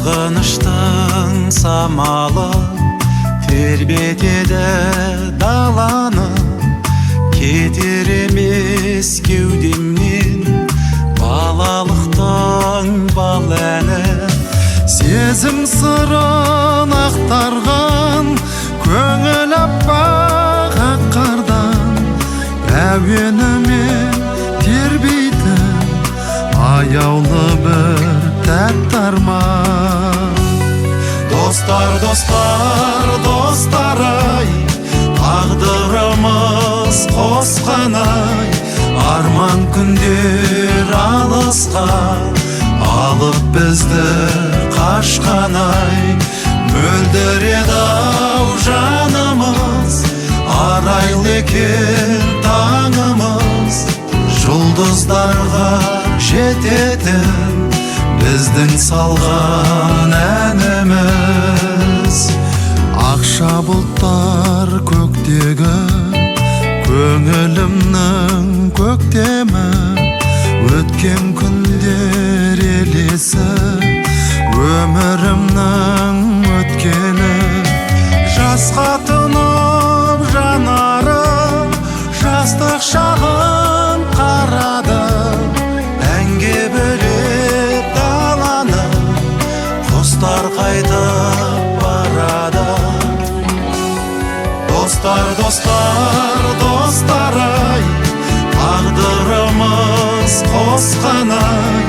Сағыныштың самалы тербетеді даланы, кетер емес кеудемнен балалықтың бал әні. Сезім сырын ақтарған көңіл аппақ ақ қардан, әуенімен тербейтін аяулы бір тәтті арман. Достар, достар, достар-ай, тағдырымыз қосқан-ай, арман күндер алысқа алып бізді қашқан-ай. Мөлдір еді-ау жанымыз, арайлы екен таңымыз, жұлдыздарға жететін біздің салған әніміз. Ақша бұлттар көктегі көңілімнің көктемі, өткен күндер елесі өмірімнің өткені. Жасқа тұнып жанарым, жастық шағым қарады, әнге бөлеп даланы құстар қайтып барады. Достар, достар, достар-ай, тағдырымыз қосқан-ай,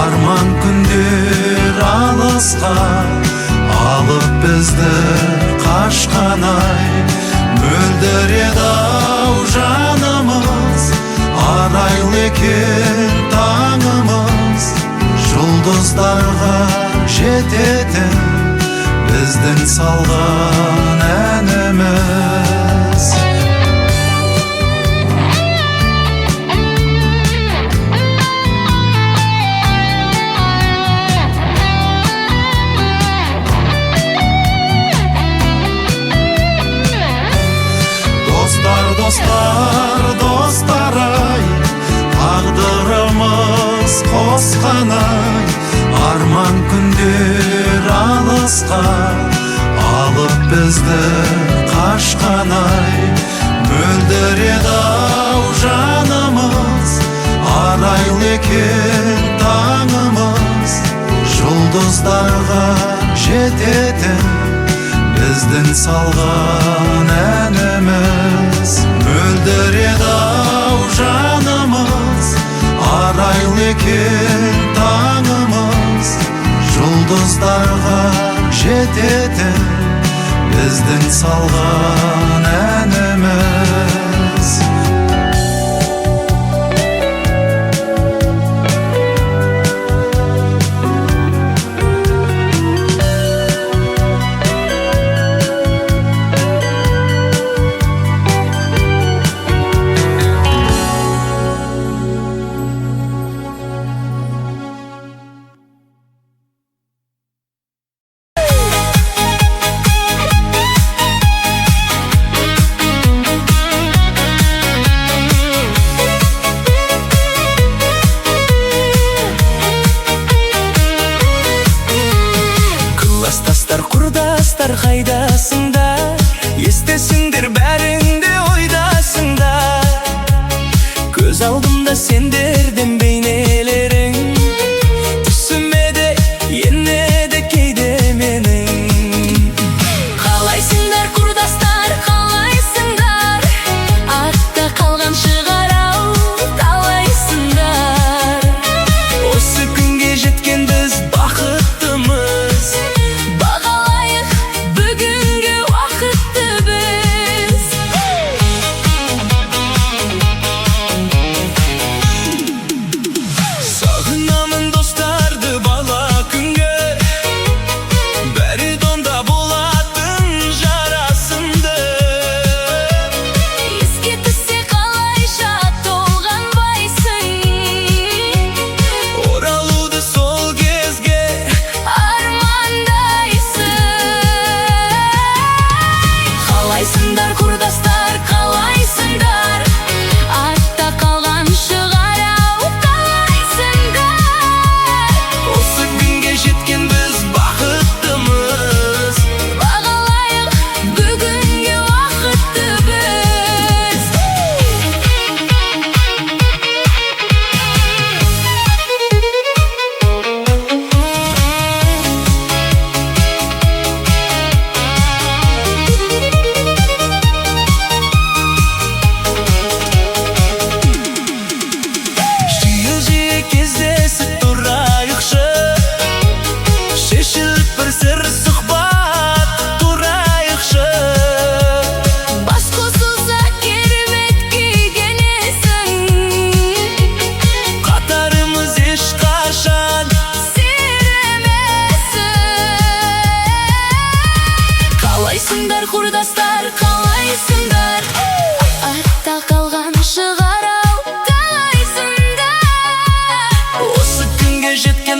арман күндер алысқа алып бізді қашқан-ай. Мөлдір еді-ау жанымыз, арайлы екен таңымыз, жұлдыздарға жететін біздің салған әніміз. Достар, достар, достар-ай, тағдырымыз қосқан-ай, арман күндер алысқа алып бізді қашқан-ай. Мөлдір еді-ау жанымыз, арайлы екен таңымыз, жұлдыздарға жететін біздің салған әніміз. Мөлдір еді-ау жанымыз, арайлы екен таңымыз, жұлдыздарға жететін біздің салған әніміз.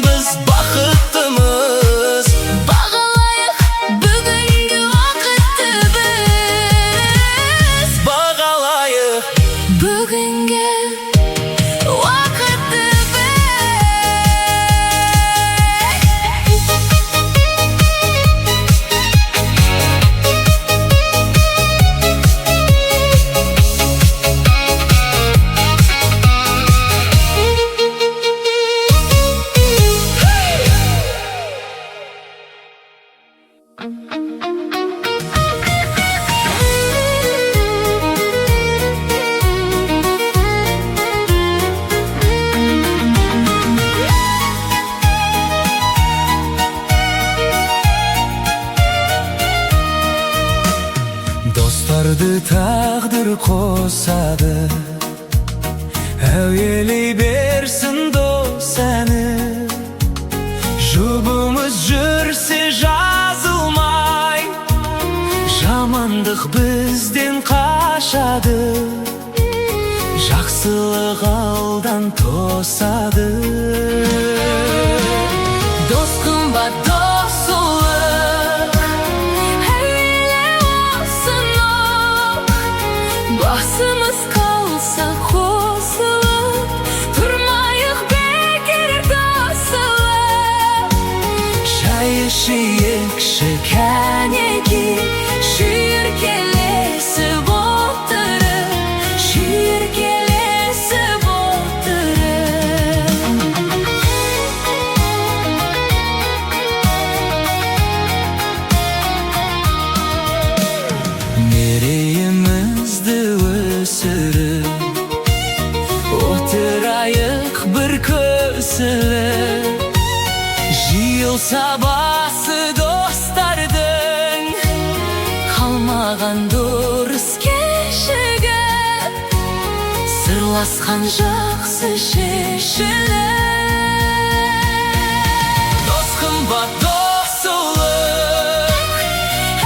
biz baqıttımız. Бағалайық бүгінгі уақытты біз. Бағалайық Бүгінгі уақытты Dostарды тағдыр қосады, әуелей берсін дос әні. Жұбымыз жүрсе жазылмай, жамандық бізден қашады, жақсылық алдан тосады. Дос қымбат досылық, әуелі болсын ол. Басымыз қалса қосылып, тұрмайық бекер тосылып. Шай ішейікші кәнеки, Шүйіркелесіп отырып, шүйіркелесіп отырып. мерейімізді өсіріп, отырайық бір көсіліп. Жиылса басы достардың, Қалмаған дұрыс кешігіп, сырласқан жақсы шешіліп. дос қымбат досылық,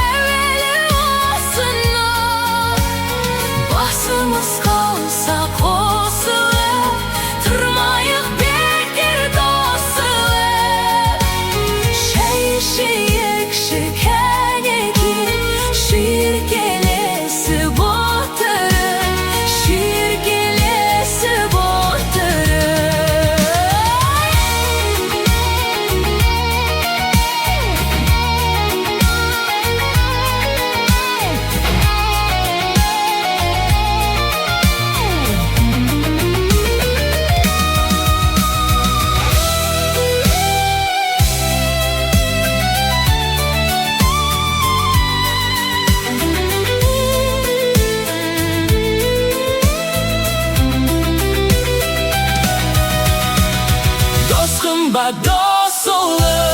Әуелі болсын ол. Басымыз қалса қосылып, тұрмайық бекер тосылып. Шай ішейікші кәнеки, шүйіркелесіп отырып, шүйіркелесіп дос қымбат досылық.